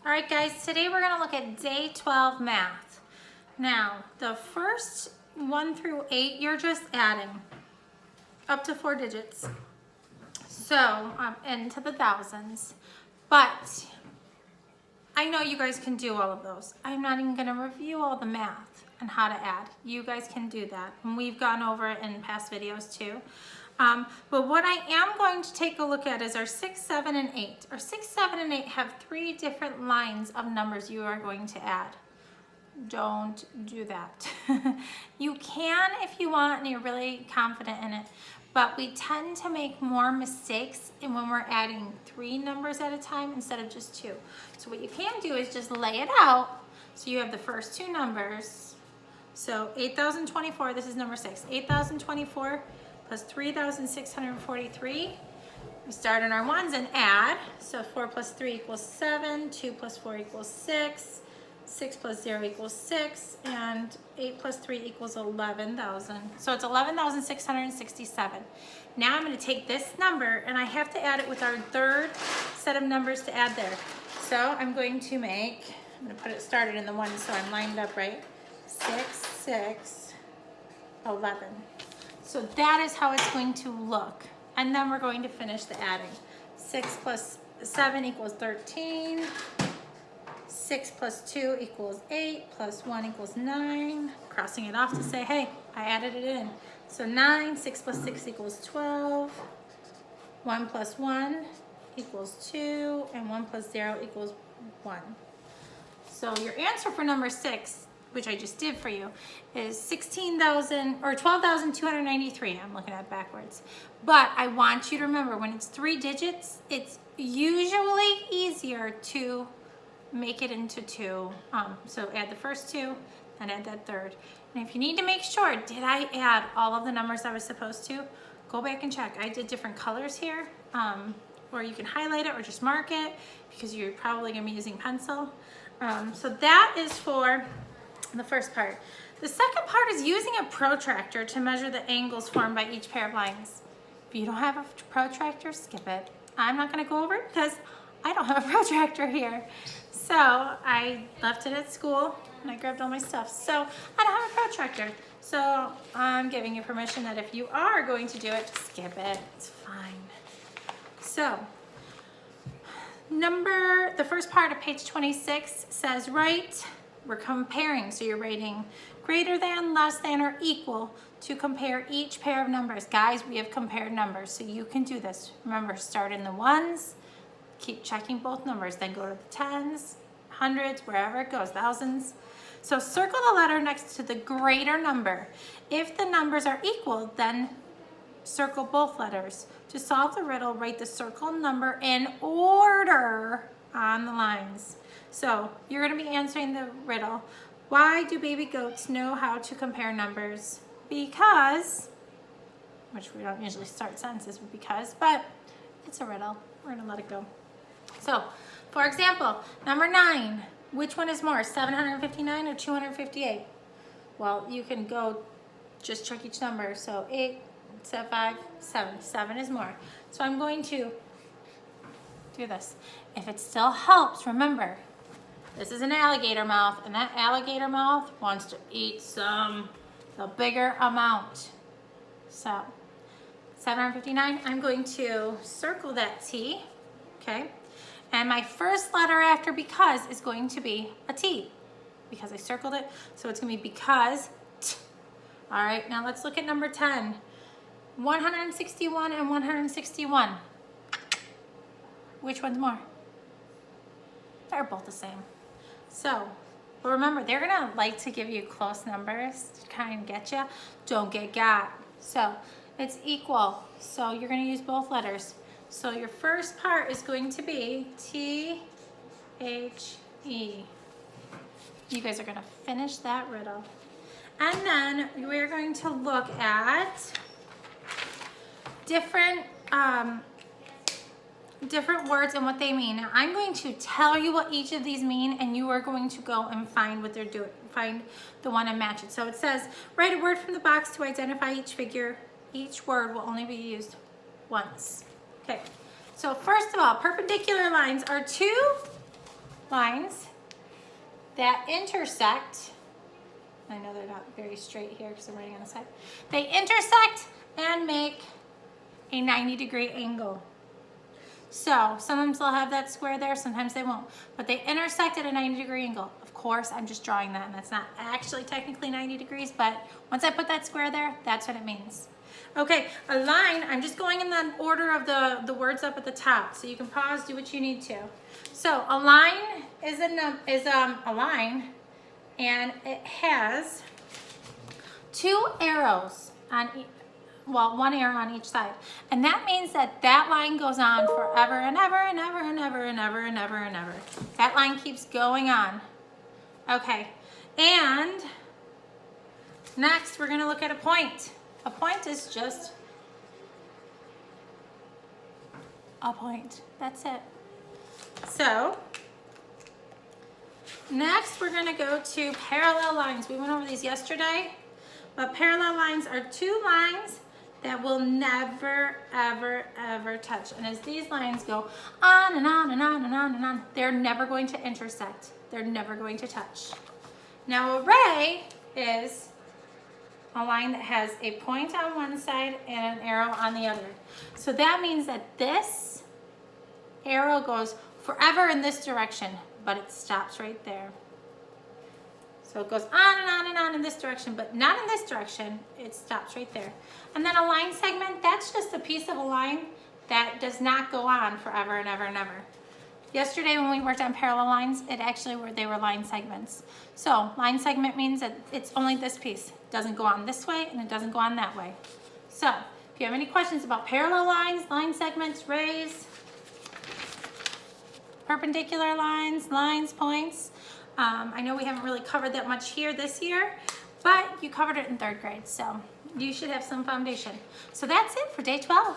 All right, guys, today we're gonna look at day 12 math. Now, the first 1 through 8, you're just adding up to 4 digits. So, into the thousands. But I know you guys can do all of those. I'm not even gonna review all the math and how to add. You guys can do that. And we've gone over it in past videos too. But what I am going to take a look at is our 6, 7, and 8. Our 6, 7, and 8 have 3 different lines of numbers you are going to add. Don't do that. You can if you want and you're really confident in it, but we tend to make more mistakes when we're adding 3 numbers at a time instead of just 2. So what you can do is just lay it out. So you have the first 2 numbers. So 8,024, this is number 6. 8,024 plus 3,643. We start on our ones and add. So 4 plus 3 equals 7, 2 plus 4 equals 6, 6 plus 0 equals 6, and 8 plus 3 equals 11,000. So it's 11,667. Now I'm going to take this number and I have to add it with our third set of numbers to add there. So I'm going to put it started in the one so I'm lined up right. 6, 6, 11. So that is how it's going to look. And then we're going to finish the adding. 6 plus 7 equals 13. 6 plus 2 equals 8, plus 1 equals 9. Crossing it off to say, hey, I added it in. So 9, 6 plus 6 equals 12. 1 plus 1 equals 2, and 1 plus 0 equals 1. So your answer for number 6, which I just did for you, is 16,000 or 12,293. I'm looking at it backwards. But I want you to remember when it's 3 digits, it's usually easier to make it into 2. So add the first 2 and add that third. And if you need to make sure, did I add all of the numbers I was supposed to? Go back and check. I did different colors here, or you can highlight it or just mark it because you're probably gonna be using pencil. So that is for the first part. The second part is using a protractor to measure the angles formed by each pair of lines. If you don't have a protractor, skip it. I'm not gonna go over it because I don't have a protractor here. So I left it at school and I grabbed all my stuff. So I don't have a protractor. So I'm giving you permission that if you are going to do it, skip it, it's fine. So the first part of page 26 says write, we're comparing, so you're writing greater than, less than, or equal to compare each pair of numbers. Guys, we have compared numbers, so you can do this. Remember, start in the ones, keep checking both numbers, then go to the tens, hundreds, wherever it goes, thousands. So circle the letter next to the greater number. If the numbers are equal, then circle both letters. To solve the riddle, write the circled number in order on the lines. So you're going to be answering the riddle. Why do baby goats know how to compare numbers? Because, which we don't usually start sentences with because, but it's a riddle. We're going to let it go. So, for example, number 9. Which one is more, 759 or 258? Well, you can go just check each number. So 8, 5, 7. 7 is more. So I'm going to do this. If it still helps, remember, this is an alligator mouth, and that alligator mouth wants to eat the bigger amount. So 759, I'm going to circle that T, okay? And my first letter after because is going to be a T because I circled it. So it's gonna be because T. All right, now let's look at number 10. 161 and 161. Which one's more? They're both the same. So, but remember, they're gonna like to give you close numbers to kind of get you. Don't get got. So it's equal. So you're gonna use both letters. So your first part is going to be T-H-E. You guys are gonna finish that riddle. And then we're going to look at different words and what they mean. Now I'm going to tell you what each of these mean and you are going to go and find what they're doing, find the one and match it. So it says, write a word from the box to identify each figure. Each word will only be used once. Okay, so first of all, perpendicular lines are 2 lines that intersect. I know they're not very straight here because I'm writing on the side. They intersect and make a 90-degree angle. So sometimes they'll have that square there, sometimes they won't. But they intersect at a 90-degree angle. Of course, I'm just drawing that, and that's not actually technically 90 degrees, but once I put that square there, that's what it means. Okay, a line, I'm just going in the order of the words up at the top, so you can pause, do what you need to. So a line is a line, and it has two arrows on one arrow on each side. And that means that that line goes on forever and ever and ever and ever and ever and ever and ever. That line keeps going on. Okay, and next we're gonna look at a point. A point is just a point. That's it. So, next we're gonna go to parallel lines. We went over these yesterday, but parallel lines are two lines that will never, ever, ever touch. And as these lines go on and on and on and on and on, they're never going to intersect. They're never going to touch. Now a ray is a line that has a point on one side and an arrow on the other. So that means that this arrow goes forever in this direction, but it stops right there. So it goes on and on and on in this direction, but not in this direction. It stops right there. And then a line segment, that's just a piece of a line that does not go on forever and ever and ever. Yesterday when we worked on parallel lines, they were line segments. So line segment means that it's only this piece. It doesn't go on this way and it doesn't go on that way. So if you have any questions about parallel lines, line segments, rays, perpendicular lines, points, I know we haven't really covered that much here this year, but you covered it in 3rd grade, so you should have some foundation. So that's it for day 12.